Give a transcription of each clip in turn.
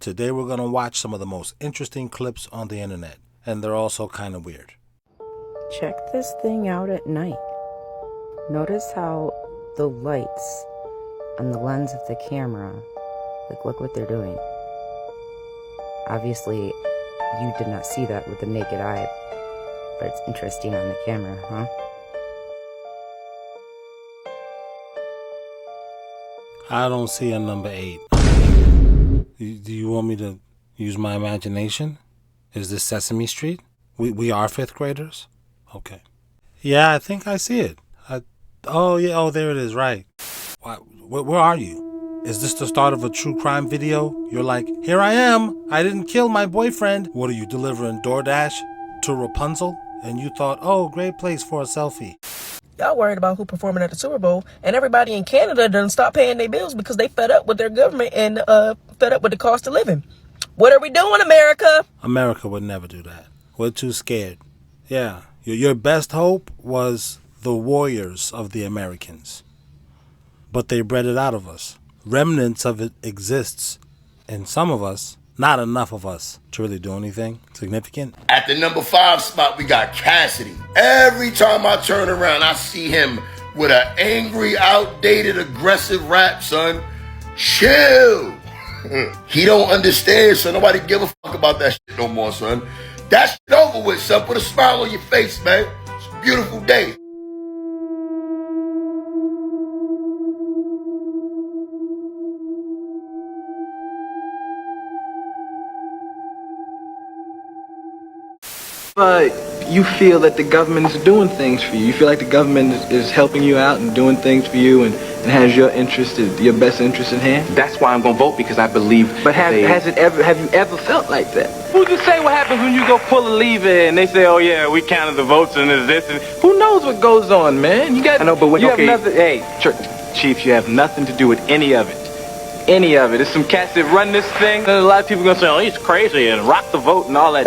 Today we're going to watch some of the most interesting clips on the internet, and they're also kind of weird. Check this thing out at night. Notice how the lights on the lens of the camera, look what they're doing. Obviously, you did not see that with the naked eye, but it's interesting on the camera, huh? I don't see a number 8. Do you want me to use my imagination? Is this Sesame Street? We are 5th graders? Okay. Yeah, I think I see it. Oh, yeah. Oh, there it is. Right. Where are you? Is this the start of a true crime video? You're like, here I am. I didn't kill my boyfriend. What are you, delivering DoorDash to Rapunzel? And you thought, oh, great place for a selfie. Y'all worried about who performing at the Super Bowl, and everybody in Canada done stop paying their bills because they fed up with their government and fed up with the cost of living. What are we doing, America? America would never do that. We're too scared. Yeah, your best hope was the warriors of the Americans. But they bred it out of us. Remnants of it exists in some of us, not enough of us to really do anything significant. At the number 5 spot, we got Cassidy. Every time I turn around, I see him with an angry, outdated, aggressive rap, son. Chill. He don't understand, son. Nobody give a fuck about that shit no more, son. That shit over with, son. Put a smile on your face, man. It's a beautiful day. You feel that the government is doing things for you. You feel like the government is helping you out and doing things for you and has your interest, your best interest in hand. That's why I'm gonna vote, because I believe. But have you ever felt like that? Who's to say what happens when you go pull a lever and they say, oh yeah, we counted the votes and there's this and who knows what goes on, man? You got. I know, but you have nothing. Hey, Chief, you have nothing to do with any of it. Any of it. There's some cats that run this thing. And a lot of people are gonna say, oh, he's crazy and rock the vote and all that.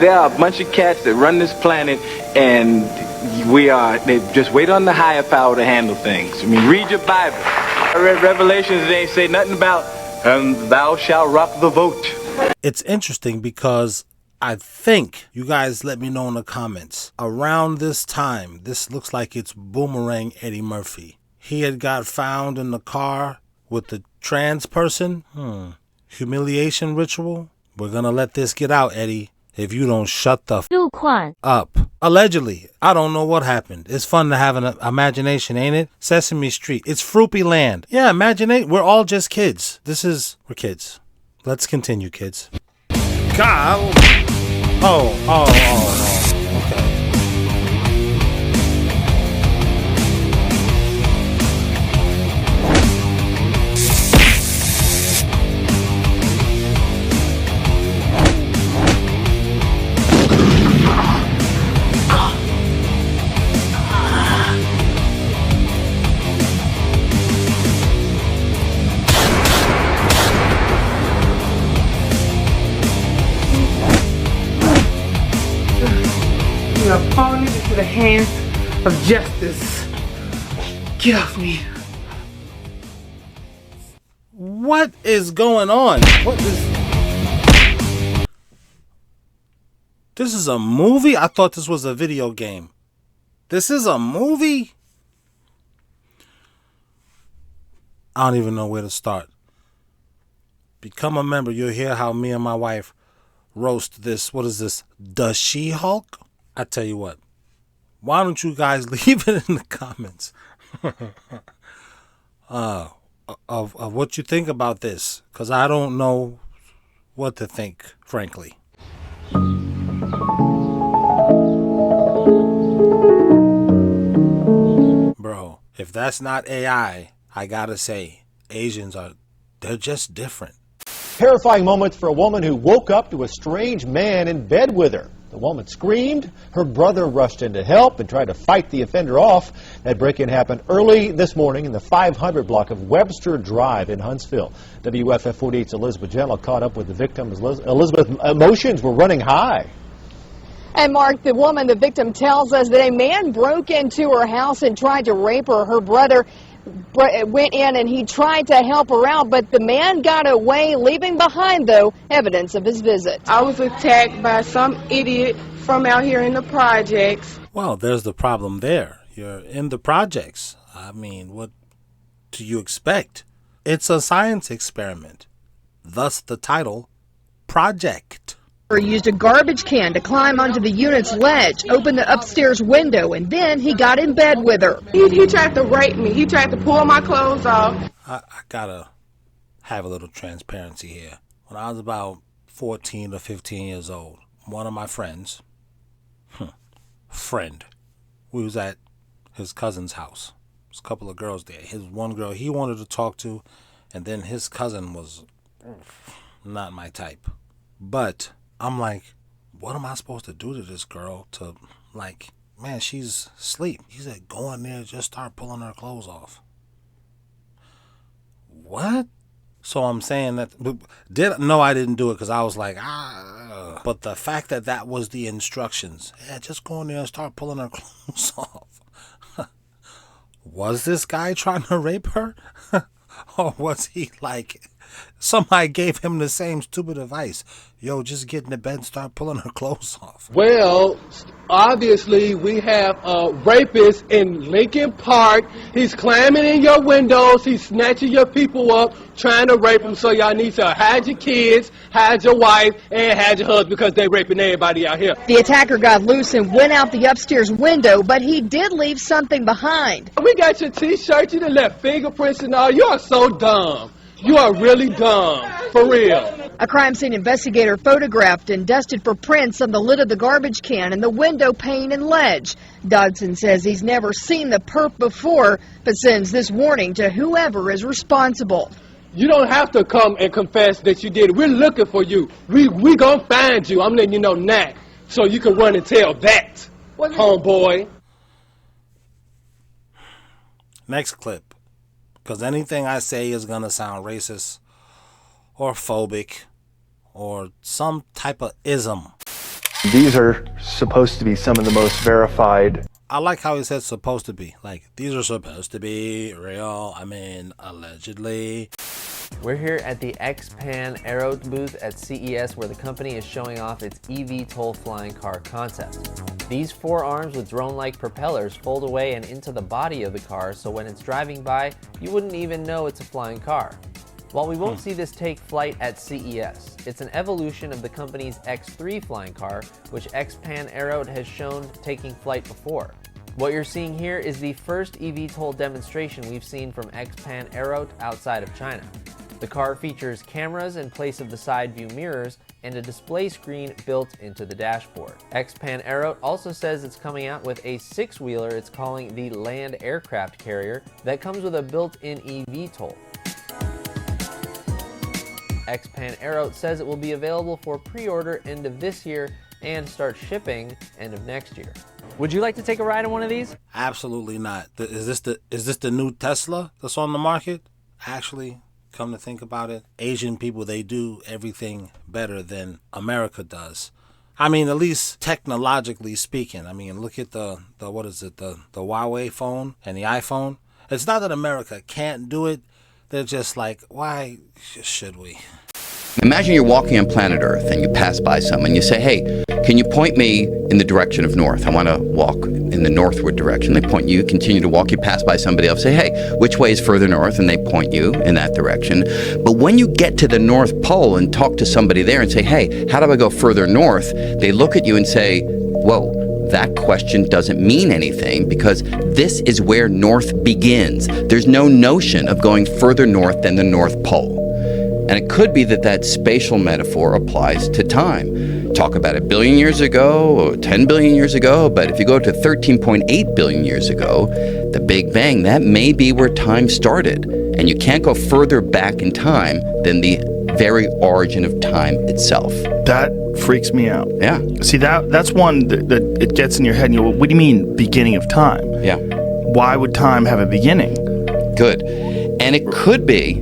There are a bunch of cats that run this planet, and they just wait on the higher power to handle things. I mean, read your Bible. I read Revelations, they ain't say nothing about, and thou shalt rock the vote. It's interesting because I think you guys let me know in the comments. Around this time, this looks like it's Boomerang Eddie Murphy. He had got found in the car with the trans person. Humiliation ritual. We're gonna let this get out, Eddie, if you don't shut the up. Allegedly. I don't know what happened. It's fun to have an imagination, ain't it? Sesame Street. It's Froopy Land. Yeah, imaginate. We're all just kids. We're kids. Let's continue, kids. God. Oh. Okay. You are falling into the hands of justice. Get off me. What is going on? This is a movie? I thought this was a video game. This is a movie? I don't even know where to start. Become a member. You'll hear how me and my wife roast this. What is this? The She-Hulk? I tell you what. Why don't you guys leave it in the comments of what you think about this? Because I don't know what to think, frankly. Bro, if that's not AI, I gotta say, they're just different. Terrifying moments for a woman who woke up to a strange man in bed with her. The woman screamed. Her brother rushed in to help and tried to fight the offender off. That break-in happened early this morning in the 500 block of Webster Drive in Huntsville. WFF 48's Elizabeth Jello caught up with the victim. Elizabeth, emotions were running high. And Mark, the victim tells us that a man broke into her house and tried to rape her. Her brother went in and he tried to help her out, but the man got away, leaving behind, though, evidence of his visit. I was attacked by some idiot from out here in the projects. Well, there's the problem there. You're in the projects. I mean, what do you expect? It's a science experiment. Thus the title, Project. He used a garbage can to climb onto the unit's ledge, open the upstairs window, and then he got in bed with her. He tried to rape me. He tried to pull my clothes off. I gotta have a little transparency here. When I was about 14 or 15 years old, one of my friends, we was at his cousin's house. There's a couple of girls there. His one girl he wanted to talk to, and then his cousin was not my type. But I'm like, what am I supposed to do to this girl to, like, man, she's asleep. He said, go in there, just start pulling her clothes off. What? So I'm saying that, no, I didn't do it because I was like, But the fact that that was the instructions, just go in there and start pulling her clothes off. Was this guy trying to rape her? Or was he like, somebody gave him the same stupid advice? Yo, just get in the bed and start pulling her clothes off. Well, obviously we have a rapist in Lincoln Park. He's climbing in your windows. He's snatching your people up, trying to rape them. So y'all need to hide your kids, hide your wife, and hide your husband because they raping everybody out here. The attacker got loose and went out the upstairs window, but he did leave something behind. We got your T-shirt. You done left fingerprints and all. You are so dumb. You are really dumb, for real. A crime scene investigator photographed and dusted for prints on the lid of the garbage can and the window pane and ledge. Dodson says he's never seen the perp before, but sends this warning to whoever is responsible. You don't have to come and confess that you did it. We're looking for you. We gonna find you. I'm letting you know now, so you can run and tell that, homeboy. Next clip. Because anything I say is going to sound racist or phobic or some type of ism. These are supposed to be some of the most verified. I like how he said supposed to be. Like, these are supposed to be real. I mean, allegedly. We're here at the X-Pan Aero booth at CES, where the company is showing off its eVTOL flying car concept. These four arms with drone-like propellers fold away and into the body of the car, so when it's driving by, you wouldn't even know it's a flying car. While we won't see this take flight at CES, it's an evolution of the company's X3 flying car, which X-Pan Aero has shown taking flight before. What you're seeing here is the first eVTOL demonstration we've seen from X-Pan Aero outside of China. The car features cameras in place of the side view mirrors and a display screen built into the dashboard. X-Pan Aero also says it's coming out with a six-wheeler it's calling the Land Aircraft Carrier that comes with a built-in eVTOL. X-Pan Aero says it will be available for pre-order end of this year and start shipping end of next year. Would you like to take a ride on one of these? Absolutely not. Is this the new Tesla that's on the market? Actually, come to think about it, Asian people, they do everything better than America does. I mean, at least technologically speaking. I mean, look at the Huawei phone and the iPhone. It's not that America can't do it. They're just like, why should we? Imagine you're walking on planet Earth and you pass by someone. You say, hey, can you point me in the direction of north? I want to walk in the northward direction. They point you, continue to walk. You pass by somebody else, say, hey, which way is further north? And they point you in that direction. But when you get to the North Pole and talk to somebody there and say, hey, how do I go further north? They look at you and say, whoa, that question doesn't mean anything because this is where north begins. There's no notion of going further north than the North Pole. And it could be that that spatial metaphor applies to time. Talk about 1 billion years ago or 10 billion years ago, but if you go to 13.8 billion years ago, the Big Bang, that may be where time started. And you can't go further back in time than the very origin of time itself. That freaks me out. Yeah. See, that's one that it gets in your head and you go, what do you mean beginning of time? Yeah. Why would time have a beginning? Good. And it could be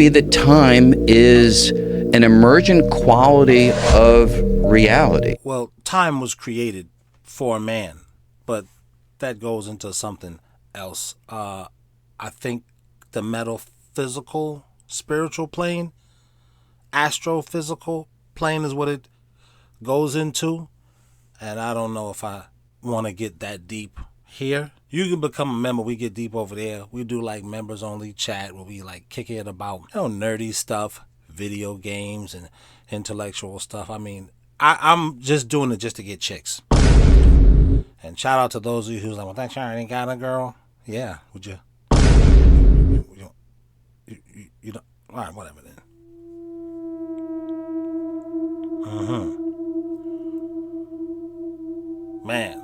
that time is an emergent quality of reality. Well, time was created for man, but that goes into something else. I I think, the metaphysical, spiritual plane. Astrophysical plane is what it goes into. And I don't know if I want to get that deep here. You can become a member. We get deep over there. We do like members only chat where we like kick it about, nerdy stuff, video games and intellectual stuff. I mean, I'm just doing it just to get chicks. And shout out to those of you who's like, well, that ain't got a girl. Yeah, would you? You don't. All right, whatever then. Man,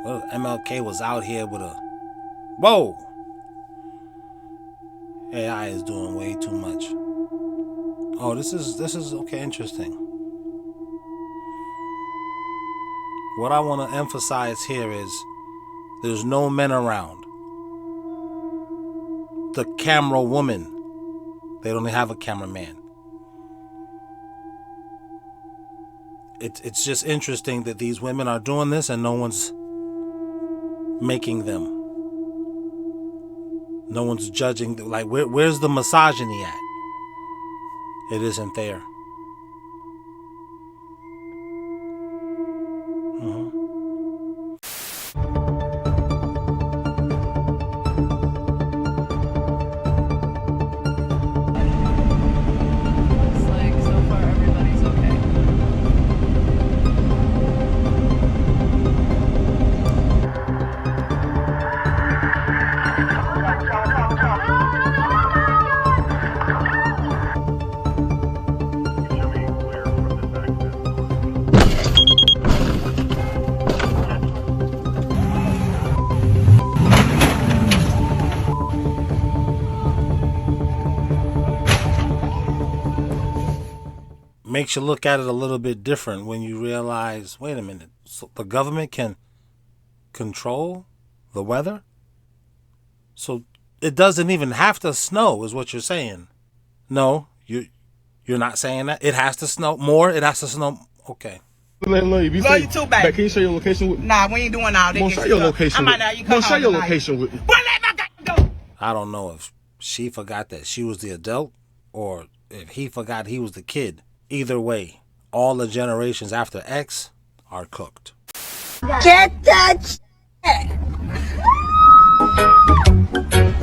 well, MLK was out here with a... Whoa! AI is doing way too much. Oh, this is okay, interesting. What I want to emphasize here is there's no men around. The camera woman, they don't have a cameraman. It's just interesting that these women are doing this and no one's making them. No one's judging. Like, where's the misogyny at? It isn't there. Makes you look at it a little bit different when you realize, wait a minute, so the government can control the weather? So it doesn't even have to snow, is what you're saying. No, you're not saying that. It has to snow more. It has to snow. Okay. Love you too, baby. Can you share your location with me? Nah, we ain't doing all that. Share your location. Share your location with me. I don't know if she forgot that she was the adult or if he forgot he was the kid. Either way, all the generations after X are cooked. Get that shit!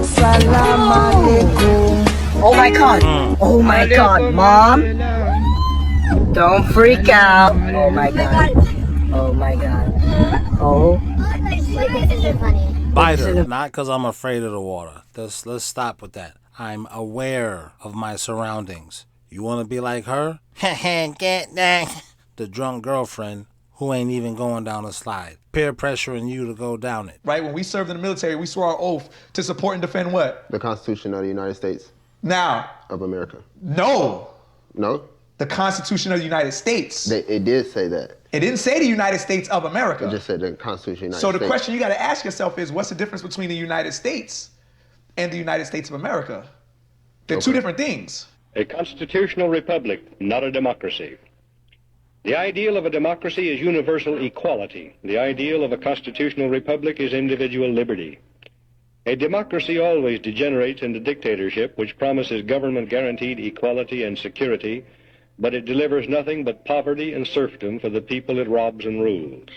Salam alaikum. Oh my god. Oh my god, Mom. Don't freak out. Oh my god. Oh my god. Oh. Biter, not because I'm afraid of the water. Let's stop with that. I'm aware of my surroundings. You want to be like her? Get that. The drunk girlfriend who ain't even going down a slide. Peer pressuring you to go down it. Right? When we served in the military, we swore our oath to support and defend what? The Constitution of the United States. Now. Of America. No. No? The Constitution of the United States. It did say that. It didn't say the United States of America. It just said the Constitution of the United So States. the question you got to ask yourself is, what's the difference between the United States and the United States of America? They're two different things. A constitutional republic, not a democracy. The ideal of a democracy is universal equality. The ideal of a constitutional republic is individual liberty. A democracy always degenerates into dictatorship, which promises government-guaranteed equality and security, but it delivers nothing but poverty and serfdom for the people it robs and rules.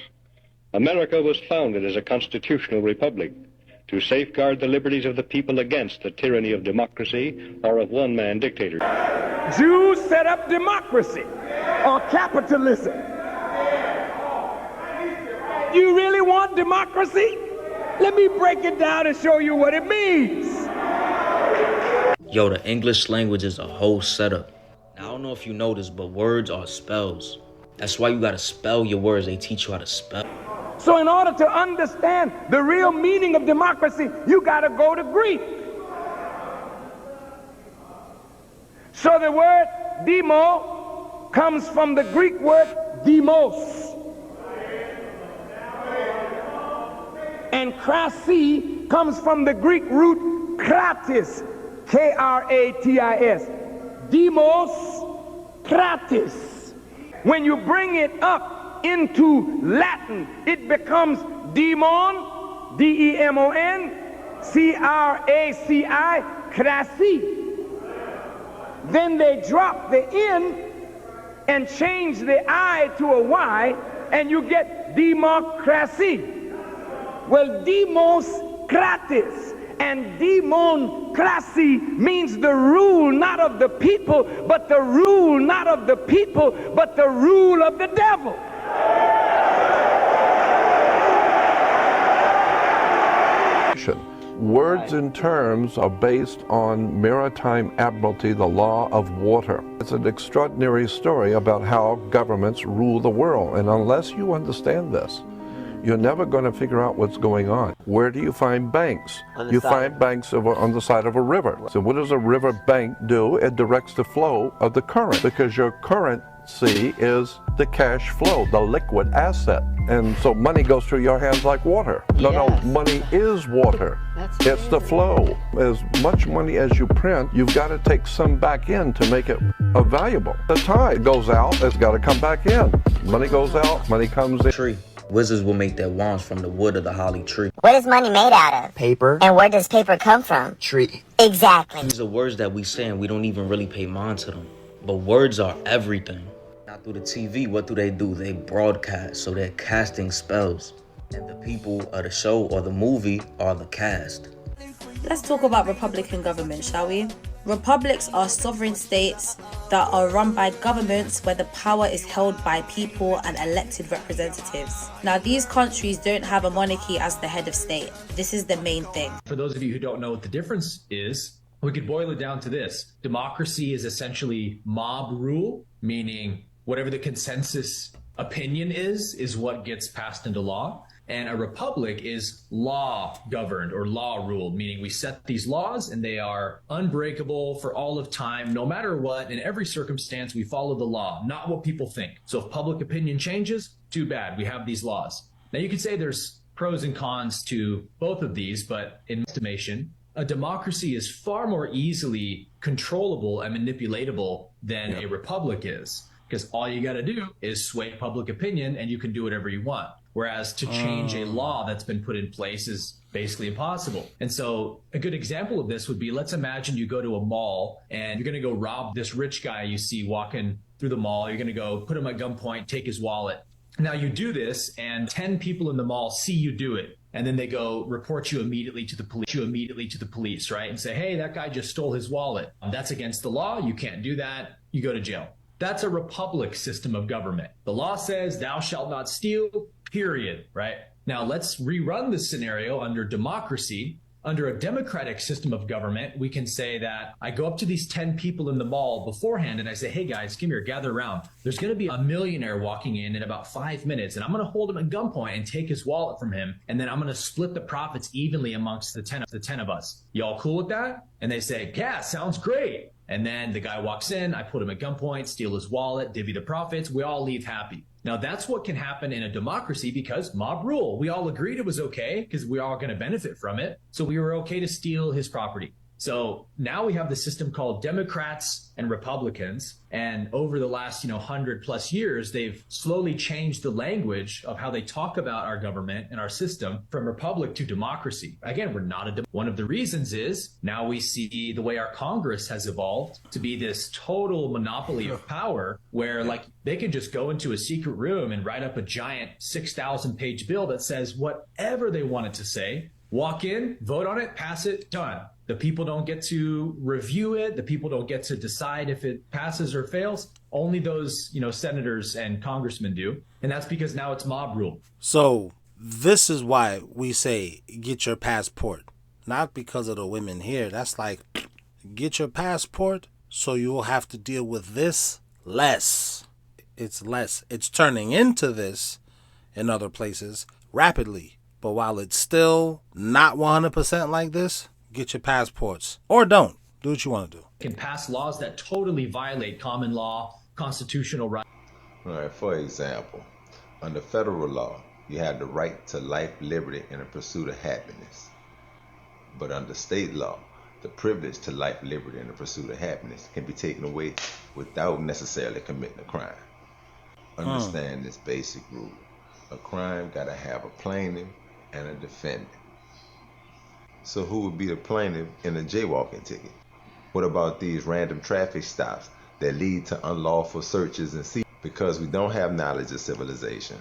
America was founded as a constitutional republic to safeguard the liberties of the people against the tyranny of democracy or of one-man dictatorship. Jews set up democracy or capitalism. You really want democracy? Let me break it down and show you what it means. Yo, the English language is a whole setup. Now, I don't know if you know this, but words are spells. That's why you gotta spell your words. They teach you how to spell. So in order to understand the real meaning of democracy, you gotta go to Greek. So the word demo comes from the Greek word demos. And krasi comes from the Greek root kratis, K-R-A-T-I-S. Demos, kratis. When you bring it up into Latin, it becomes demon, D-E-M-O-N, C-R-A-C-I, crassy. Then they drop the N and change the I to a Y, and you get democracy. Well, demos kratis and democracy means the rule not of the people, but the rule not of the people, but the rule of the devil. Words and terms are based on maritime admiralty, the law of water. It's an extraordinary story about how governments rule the world, and unless you understand this, you're never going to figure out what's going on. Where do you find banks? You find banks on the side of a river. So what does a river bank do? It directs the flow of the current, because your currency is the cash flow, the liquid asset. And so money goes through your hands like water. No, money is water. It's the flow. As much money as you print, you've got to take some back in to make it valuable. The tide goes out, it's got to come back in. Money goes out, money comes in. Tree. Wizards will make their wands from the wood of the holly tree. What is money made out of? Paper. And where does paper come from? Tree. Exactly. These are words that we say and we don't even really pay mind to them. But words are everything. Now through the TV, what do? They broadcast, so they're casting spells. And the people of the show or the movie are the cast. Let's talk about Republican government, shall we? Republics are sovereign states that are run by governments where the power is held by people and elected representatives. Now, these countries don't have a monarchy as the head of state. This is the main thing. For those of you who don't know what the difference is, we could boil it down to this. Democracy is essentially mob rule, meaning whatever the consensus opinion is what gets passed into law. And a republic is law governed or law ruled, meaning we set these laws and they are unbreakable for all of time. No matter what, in every circumstance, we follow the law, not what people think. So if public opinion changes, too bad, we have these laws. Now you could say there's pros and cons to both of these, but in my estimation, a democracy is far more easily controllable and manipulatable than a republic is. Because all you got to do is sway public opinion and you can do whatever you want. Whereas to change a law that's been put in place is basically impossible. And so a good example of this would be, let's imagine you go to a mall and you're going to go rob this rich guy you see walking through the mall. You're going to go put him at gunpoint, take his wallet. Now you do this and 10 people in the mall see you do it. And then they go report you immediately to the police, right? And say, hey, that guy just stole his wallet. That's against the law. You can't do that. You go to jail. That's a republic system of government. The law says thou shalt not steal, period, right? Now let's rerun this scenario under democracy. Under a democratic system of government, we can say that I go up to these 10 people in the mall beforehand and I say, hey guys, come here, gather around. There's going to be a millionaire walking in about 5 minutes and I'm going to hold him at gunpoint and take his wallet from him. And then I'm going to split the profits evenly amongst the 10 of us. Y'all cool with that? And they say, yeah, sounds great. And then the guy walks in, I put him at gunpoint, steal his wallet, divvy the profits. We all leave happy. Now that's what can happen in a democracy because mob rule. We all agreed it was okay because we're all going to benefit from it. So we were okay to steal his property. So now we have the system called Democrats and Republicans. And over the last, 100+ years, they've slowly changed the language of how they talk about our government and our system from republic to democracy. Again, we're not one of the reasons is now we see the way our Congress has evolved to be this total monopoly of power where they can just go into a secret room and write up a giant 6,000-page bill that says whatever they want it to say. Walk in, vote on it, pass it, done. The people don't get to review it. The people don't get to decide if it passes or fails. Only those, senators and congressmen do. And that's because now it's mob rule. So this is why we say get your passport. Not because of the women here. That's like, get your passport so you will have to deal with this less. It's less. It's turning into this in other places rapidly. But while it's still not 100% like this, get your passports. Or don't. Do what you want to do. Can pass laws that totally violate common law, constitutional rights. All right, for example, under federal law, you have the right to life, liberty, and the pursuit of happiness. But under state law, the privilege to life, liberty, and the pursuit of happiness can be taken away without necessarily committing a crime. Understand this basic rule. A crime got to have a plaintiff and a defendant. So who would be the plaintiff in a jaywalking ticket? What about these random traffic stops that lead to unlawful searches and seizures? Because we don't have knowledge of civilization.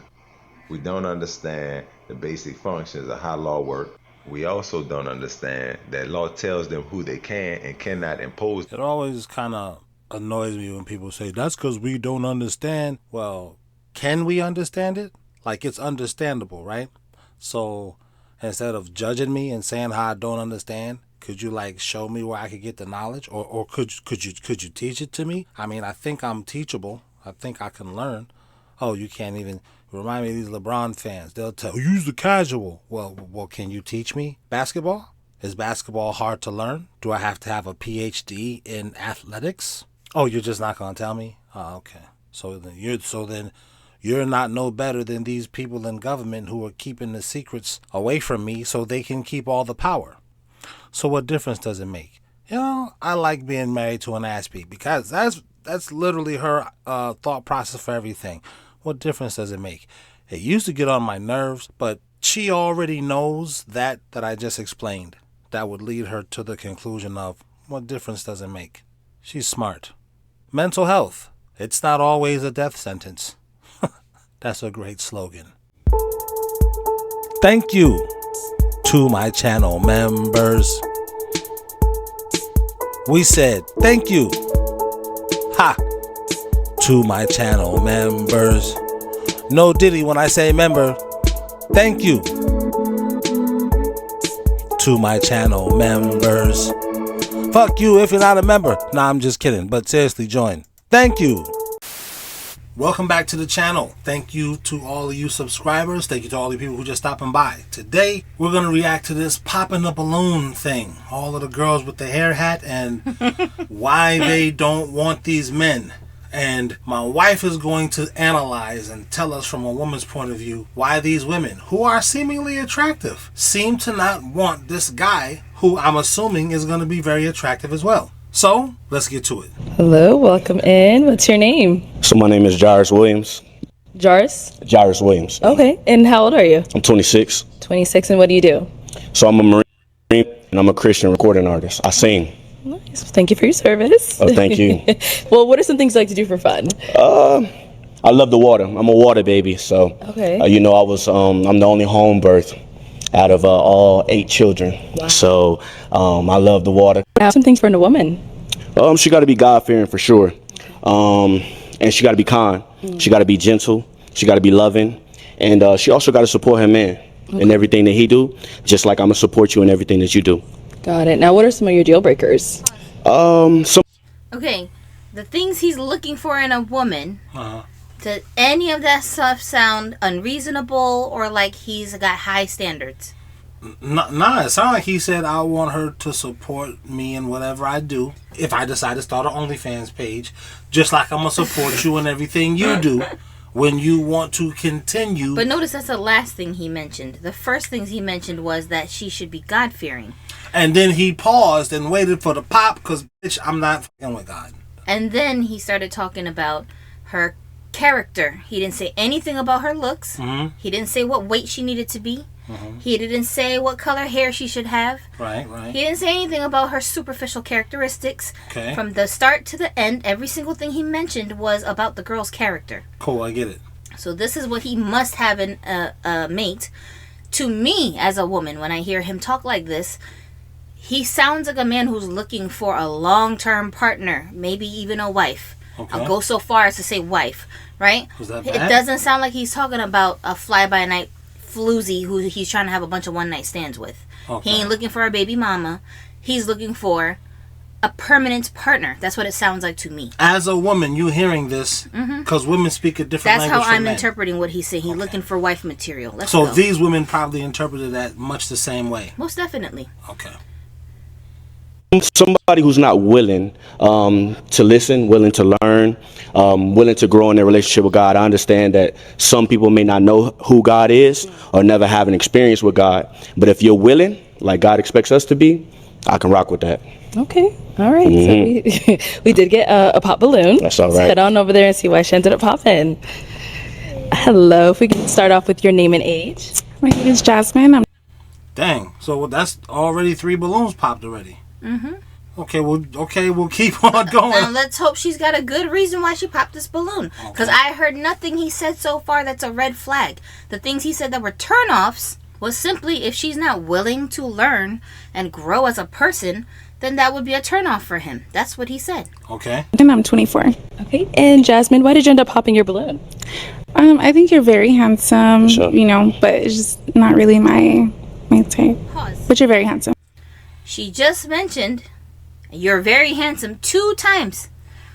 We don't understand the basic functions of how law works. We also don't understand that law tells them who they can and cannot impose. It always kind of annoys me when people say, that's because we don't understand. Well, can we understand it? Like, it's understandable, right? So instead of judging me and saying how I don't understand, could you like show me where I could get the knowledge, or could you teach it to me? I mean, I think I'm teachable. I think I can learn. Oh, you can't even remind me of these LeBron fans. They'll tell you, use the casual. Well, can you teach me basketball? Is basketball hard to learn? Do I have to have a PhD in athletics? Oh, you're just not gonna tell me? Oh, okay. So then you're not no better than these people in government who are keeping the secrets away from me so they can keep all the power. So what difference does it make? You know, I like being married to an ass beat because that's literally her thought process for everything. What difference does it make? It used to get on my nerves, but she already knows that I just explained. That would lead her to the conclusion of, what difference does it make? She's smart. Mental health. It's not always a death sentence. That's a great slogan. Thank you to my channel members. We said thank you. Ha! To my channel members. No diddy when I say member. Thank you to my channel members. Fuck you if you're not a member. Nah, I'm just kidding, but seriously, join. Thank you. Welcome back to the channel. Thank you to all of you subscribers. Thank you to all the people who just stopping by. Today, we're going to react to this popping the balloon thing. All of the girls with the hair hat and why they don't want these men. And my wife is going to analyze and tell us from a woman's point of view why these women, who are seemingly attractive, seem to not want this guy who I'm assuming is going to be very attractive as well. So, let's get to it. Hello, welcome in. What's your name? So my name is Jairus Williams. Jairus? Jairus Williams. Okay, and how old are you? I'm 26. 26, and what do you do? So I'm a Marine and I'm a Christian recording artist. I sing. Nice. Thank you for your service. Oh, thank you. Well, what are some things you like to do for fun? I love the water. I'm a water baby, so okay. You know, I'm the only home birth out of all 8 children. Wow. So I love the water. Some things for a woman. She got to be God-fearing for sure, and she got to be kind. She got to be gentle. She got to be loving, and she also got to support her man in everything that he do, just like I'm gonna support you in everything that you do. Got it. Now, what are some of your deal breakers? Okay, the things he's looking for in a woman. Does any of that stuff sound unreasonable or like he's got high standards? Nah, it sounds like he said I want her to support me in whatever I do. If I decide to start an OnlyFans page, just like I'm going to support you in everything you do when you want to continue. But notice that's the last thing he mentioned. The first things he mentioned was that she should be God-fearing. And then he paused and waited for the pop because, bitch, I'm not fucking with God. And then he started talking about her character. He didn't say anything about her looks. He didn't say what weight she needed to be. He didn't say what color hair she should have. Right. He didn't say anything about her superficial characteristics. Okay. From the start to the end, every single thing he mentioned was about the girl's character. Cool, I get it. So this is what he must have in a mate. To me, as a woman, when I hear him talk like this, he sounds like a man who's looking for a long-term partner, maybe even a wife. Okay. I'll go so far as to say wife, right? Was that It bad? doesn't sound like he's talking about a fly-by-night floozy who he's trying to have a bunch of one-night stands with. Okay. He ain't looking for a baby mama. He's looking for a permanent partner. That's what it sounds like to me. As a woman, you hearing this, because women speak a different That's language how I'm from men. interpreting what he's saying. He's looking for wife material. Let's So go. these women probably interpreted that much the same way. Most definitely. Okay. Somebody who's not willing to listen, willing to learn, willing to grow in their relationship with God. I understand that some people may not know who God is or never have an experience with God. But if you're willing, like God expects us to be, I can rock with that. Okay. All right. So we did get a pop balloon. That's all right. Let's head on over there and see why she ended up popping. Hello. If we can start off with your name and age. My name is Jasmine. I'm Dang. So that's already 3 balloons popped already. Mm-hmm. Okay, we'll keep on going. Now let's hope she's got a good reason why she popped this balloon. Because I heard nothing he said so far that's a red flag. The things he said that were turnoffs was simply if she's not willing to learn and grow as a person, then that would be a turnoff for him. That's what he said. Okay. And I'm 24. Okay. And Jasmine, why did you end up popping your balloon? I think you're very handsome, you know, but it's just not really my type. Pause. But you're very handsome. She just mentioned you're very handsome 2 times,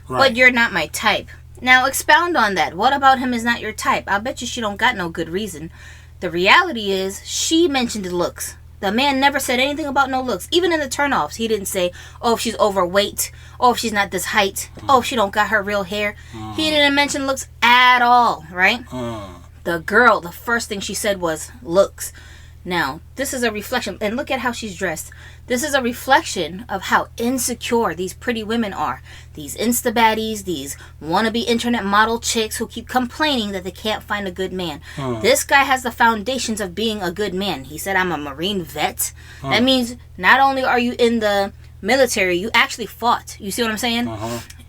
but you're not my type. Now expound on that. What about him is not your type? I bet you she don't got no good reason. The reality is she mentioned the looks. The man never said anything about no looks. Even in the turnoffs, he didn't say, oh, if she's overweight, oh, if she's not this height, oh, if she don't got her real hair. He didn't mention looks at all, right? The girl, the first thing she said was looks. Now, this is a reflection, and look at how she's dressed. This is a reflection of how insecure these pretty women are. These Insta baddies, these wannabe internet model chicks who keep complaining that they can't find a good man. This guy has the foundations of being a good man. He said, I'm a Marine vet. That means not only are you in the military, you actually fought. You see what I'm saying?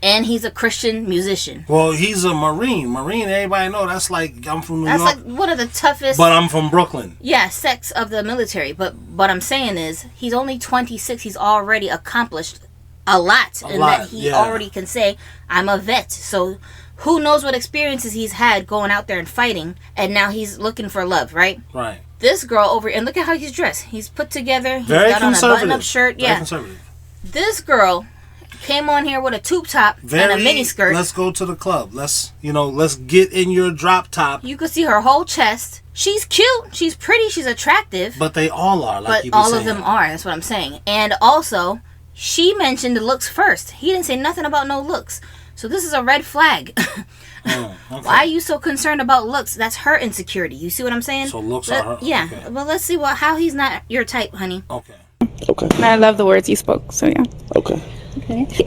And he's a Christian musician. Well, he's a Marine. Marine, everybody know that's like, I'm from New York. That's like one of the toughest. But I'm from Brooklyn. Yeah, sects of the military. But what I'm saying is, he's only 26. He's already accomplished a lot. That he already can say, I'm a vet. So who knows what experiences he's had going out there and fighting. And now he's looking for love, right? Right. This girl over, and look at how he's dressed. He's put together. He's Very got on a button-up shirt. Very conservative. This girl came on here with a tube top and a mini skirt. Let's go to the club. Let's get in your drop top. You can see her whole chest. She's cute. She's pretty. She's attractive. But they all are. Like but all of them are. That's what I'm saying. And also, she mentioned the looks first. He didn't say nothing about no looks. So this is a red flag. Why are you so concerned about looks? That's her insecurity. You see what I'm saying? So looks are her. Yeah. Okay. Well, let's see how he's not your type, honey. Okay. And I love the words you spoke, so yeah. Okay.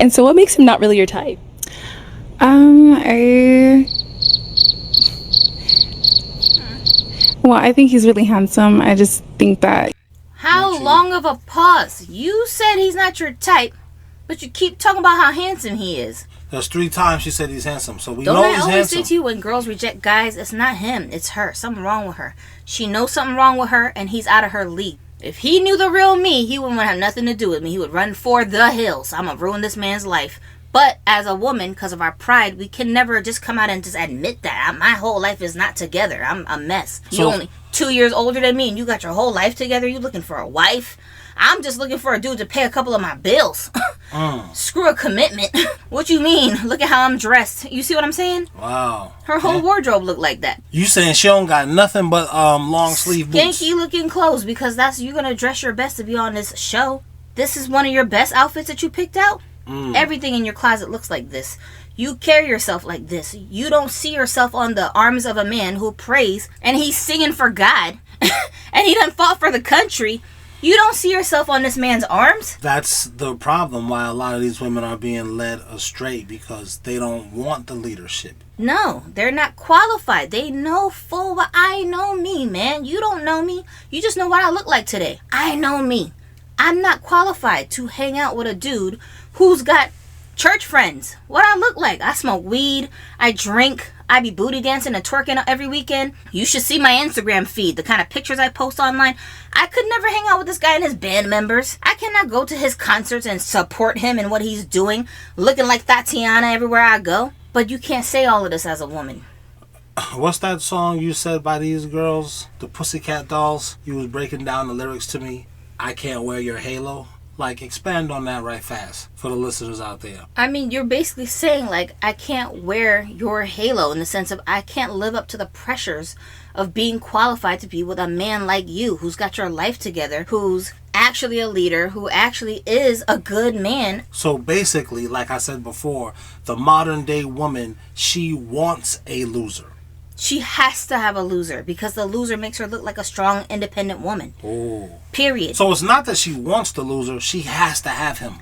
And so what makes him not really your type? I think he's really handsome. I just think that. How long of a pause? You said he's not your type, but you keep talking about how handsome he is. There's 3 times she said he's handsome, so we Don't know I he's always handsome. say to you when girls reject guys, it's not him, it's her. Something wrong with her. She knows something wrong with her, and he's out of her league. If he knew the real me, he wouldn't have nothing to do with me. He would run for the hills. I'm going to ruin this man's life. But as a woman, because of our pride, we can never just come out and just admit that. My whole life is not together. I'm a mess. You're only 2 years older than me, and you got your whole life together. You looking for a wife? I'm just looking for a dude to pay a couple of my bills. Screw a commitment. What you mean? Look at how I'm dressed. You see what I'm saying? Wow. Her whole wardrobe looked like that. You saying she don't got nothing but long sleeve boots? Skanky looking clothes, because you're gonna dress your best to be on this show. This is one of your best outfits that you picked out. Everything in your closet looks like this. You carry yourself like this. You don't see yourself on the arms of a man who prays and he's singing for God and he done fought for the country. You don't see yourself on this man's arms. That's the problem why a lot of these women are being led astray, because they don't want the leadership. No, they're not qualified. They know full well. I know me, man. You don't know me. You just know what I look like today. I know me. I'm not qualified to hang out with a dude who's got church friends. What I look like? I smoke weed. I drink. I be booty dancing and twerking every weekend. You should see my Instagram feed, the kind of pictures I post online. I could never hang out with this guy and his band members. I cannot go to his concerts and support him in what he's doing, looking like Tatiana everywhere I go. But you can't say all of this as a woman. What's that song you said by these girls? The Pussycat Dolls? You was breaking down the lyrics to me. I can't wear your halo. Like, expand on that right fast for the listeners out there. I mean, you're basically saying, like, I can't wear your halo in the sense of I can't live up to the pressures of being qualified to be with a man like you who's got your life together, who's actually a leader, who actually is a good man. So basically, like I said before, the modern day woman, she wants a loser. She has to have a loser because the loser makes her look like a strong, independent woman. Oh. Period. So it's not that she wants the loser, she has to have him.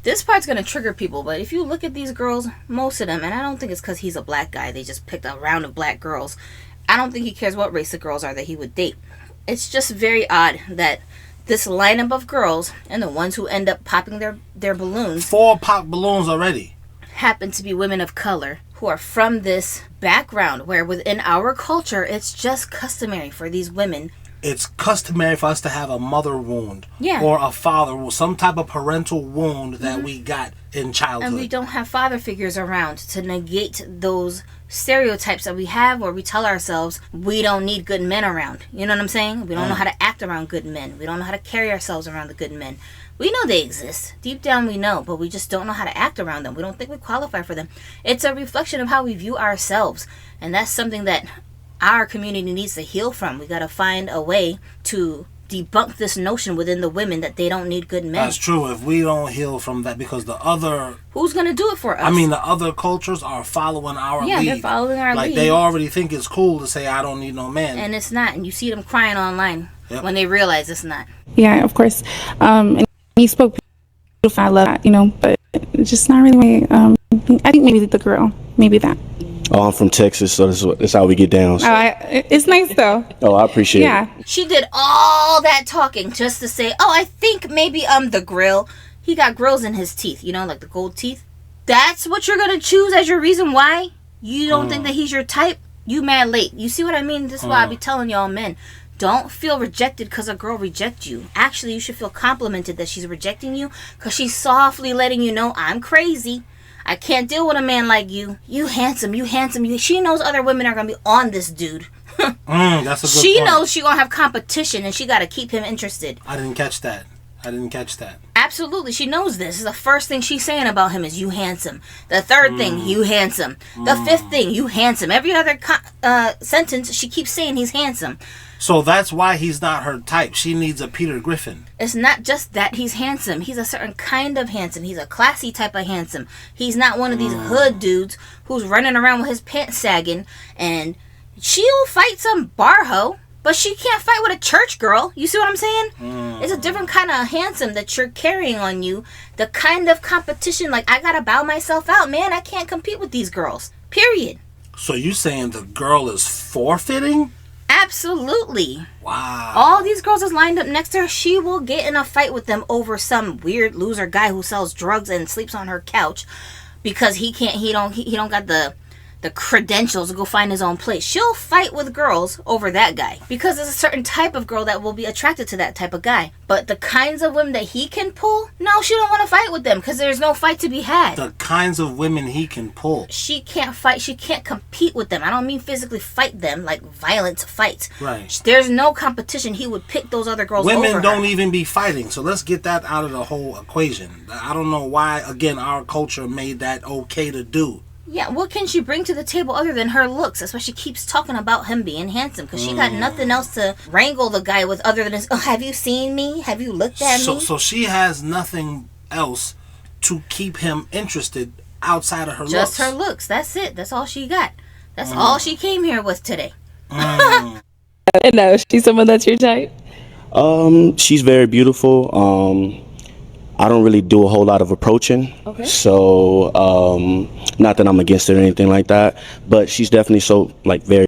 This part's going to trigger people, but if you look at these girls, most of them, and I don't think it's because he's a black guy, they just picked a round of black girls. I don't think he cares what race the girls are that he would date. It's just very odd that this lineup of girls and the ones who end up popping their balloons. 4 pop balloons already. Happen to be women of color who are from this background where within our culture, it's just customary for these women. It's customary for us to have a mother wound. Yeah. Or a father wound, some type of parental wound that we got in childhood. And we don't have father figures around to negate those stereotypes that we have, where we tell ourselves we don't need good men around. You know what I'm saying? We don't know how to act around good men. We don't know how to carry ourselves around the good men. We know they exist. Deep down we know, but we just don't know how to act around them. We don't think we qualify for them. It's a reflection of how we view ourselves. And that's something that our community needs to heal from. We got to find a way to debunk this notion within the women that they don't need good men. That's true. If we don't heal from that, because the other... Who's going to do it for us? I mean, the other cultures are following our lead. Yeah, they're following our lead. Like, they already think it's cool to say, I don't need no man. And it's not. And you see them crying online when they realize it's not. Yeah, of course. And he spoke beautiful. I love that, you know, but it's just not really my... I think maybe the girl. Maybe that. Oh, I'm from Texas, so that's how we get down. So. It's nice, though. Oh, I appreciate it. She did all that talking just to say, oh, I think maybe the grill. He got grills in his teeth, you know, like the gold teeth. That's what you're going to choose as your reason why? You don't think that he's your type? You mad late. You see what I mean? This is why I be telling y'all men. Don't feel rejected because a girl rejects you. Actually, you should feel complimented that she's rejecting you because she's softly letting you know, I'm crazy. I can't deal with a man like you. You handsome. She knows other women are going to be on this dude. That's a good She point. knows she going to have competition and she got to keep him interested. I didn't catch that. Absolutely. She knows this. The first thing she's saying about him is you handsome. The third thing, you handsome. The fifth thing, you handsome. Every other sentence, she keeps saying he's handsome. So that's why he's not her type. She needs a Peter Griffin. It's not just that he's handsome. He's a certain kind of handsome. He's a classy type of handsome. He's not one of these hood dudes who's running around with his pants sagging. And she'll fight some bar hoe, but she can't fight with a church girl. You see what I'm saying? It's a different kind of handsome that you're carrying on you. The kind of competition, like, I gotta bow myself out, man. I can't compete with these girls. Period. So you saying the girl is forfeiting? Absolutely. Wow. All these girls is lined up next to her. She will get in a fight with them over some weird loser guy who sells drugs and sleeps on her couch because he don't got the credentials to go find his own place. She'll fight with girls over that guy because there's a certain type of girl that will be attracted to that type of guy. But the kinds of women that he can pull, no, she don't want to fight with them because there's no fight to be had. The kinds of women he can pull. She can't fight. She can't compete with them. I don't mean physically fight them, like violent fights. Right. There's no competition. He would pick those other girls over her. Women don't even be fighting. So let's get that out of the whole equation. I don't know why, again, our culture made that okay to do. Yeah, what can she bring to the table other than her looks? That's why she keeps talking about him being handsome. Because she got nothing else to wrangle the guy with other than his, oh, have you seen me? Have you looked at me? So she has nothing else to keep him interested outside of her looks. Just her looks. That's it. That's all she got. That's all she came here with today. And no, she's someone that's your type? She's very beautiful. I don't really do a whole lot of approaching. Okay. So, not that I'm against it or anything like that, but she's definitely very...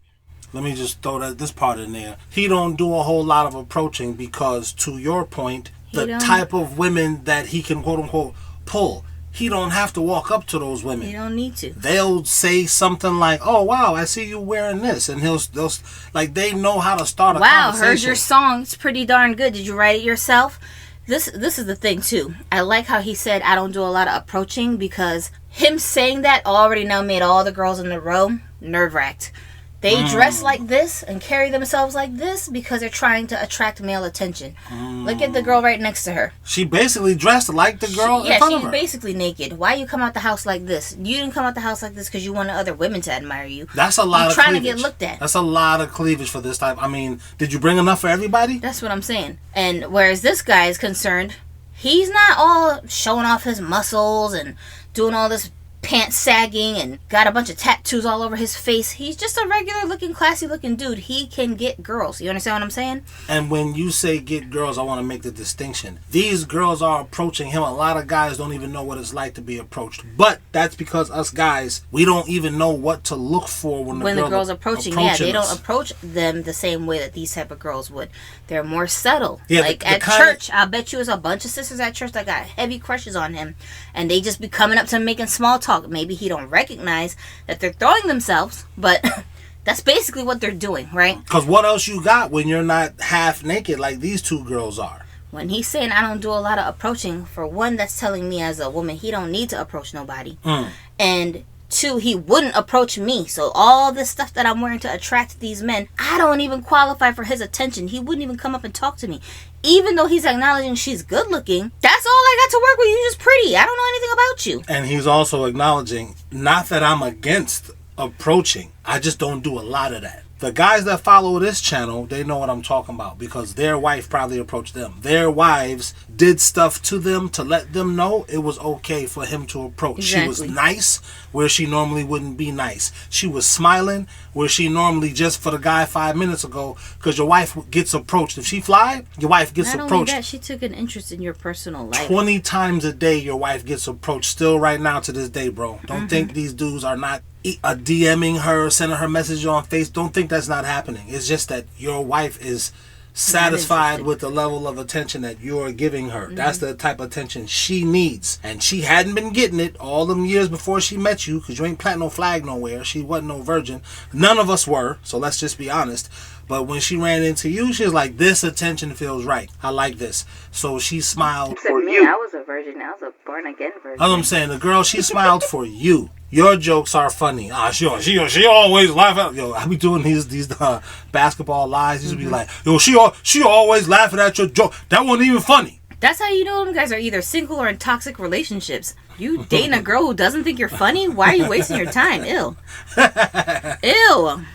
Let me just throw this part in there. He don't do a whole lot of approaching because, to your point, the type of women that he can quote-unquote pull, he don't have to walk up to those women. You don't need to. They'll say something like, oh, wow, I see you wearing this. And they'll like, they know how to start a conversation. Wow, heard your song. It's pretty darn good. Did you write it yourself? This is the thing, too. I like how he said, I don't do a lot of approaching, because him saying that already now made all the girls in the row nerve-wracked. They dress like this and carry themselves like this because they're trying to attract male attention. Look at the girl right next to her. She basically dressed like the girl in front of her. She's basically naked. Why you come out the house like this? You didn't come out the house like this because you wanted other women to admire you. That's a lot of trying cleavage. to get looked at. That's a lot of cleavage for this type. I mean, did you bring enough for everybody? That's what I'm saying. And whereas this guy is concerned, he's not all showing off his muscles and doing all this pants sagging and got a bunch of tattoos all over his face. He's just a regular looking, classy looking dude. He can get girls. You understand what I'm saying? And when you say get girls, I want to make the distinction. These girls are approaching him. A lot of guys don't even know what it's like to be approached. But that's because us guys, we don't even know what to look for when the girl's approaching. Yeah, they don't approach them the same way that these type of girls would. They're more subtle. Yeah, like at church, I bet you there's a bunch of sisters at church that got heavy crushes on him, and they just be coming up to him making small talk. Maybe he don't recognize that they're throwing themselves, but that's basically what they're doing, right? Because what else you got when you're not half naked like these two girls are? When he's saying I don't do a lot of approaching, for one, that's telling me as a woman he don't need to approach nobody. And two, he wouldn't approach me. So all this stuff that I'm wearing to attract these men, I don't even qualify for his attention. He wouldn't even come up and talk to me. Even though he's acknowledging she's good looking, that's all I got to work with. You're just pretty. I don't know anything about you. And he's also acknowledging, not that I'm against approaching, I just don't do a lot of that. The guys that follow this channel, they know what I'm talking about because their wife probably approached them. Their wives did stuff to them to let them know it was okay for him to approach. Exactly. She was nice where she normally wouldn't be nice. She was smiling where she normally just for the guy 5 minutes ago, because your wife gets approached. If she fly, your wife gets approached. Not only that, she took an interest in your personal life. 20 times a day your wife gets approached. Still right now to this day, bro. Don't think these dudes are not DMing her, sending her messages on Facebook. Don't think that's not happening. It's just that your wife is satisfied with the level of attention that you're giving her. That's the type of attention she needs. And she hadn't been getting it all them years before she met you, because you ain't planting no flag nowhere. She wasn't no virgin. None of us were, so let's just be honest. But when she ran into you, she was like, this attention feels right. I like this. So she smiled for you. I was a virgin. I was a born again virgin. That's what I'm saying. The girl, she smiled for you. Your jokes are funny. She always laugh at. Yo, I be doing these basketball lies. Used to be like, yo, she always laughing at your joke. That wasn't even funny. That's how you know them guys are either single or in toxic relationships. You dating a girl who doesn't think you're funny? Why are you wasting your time? Ew. Ew.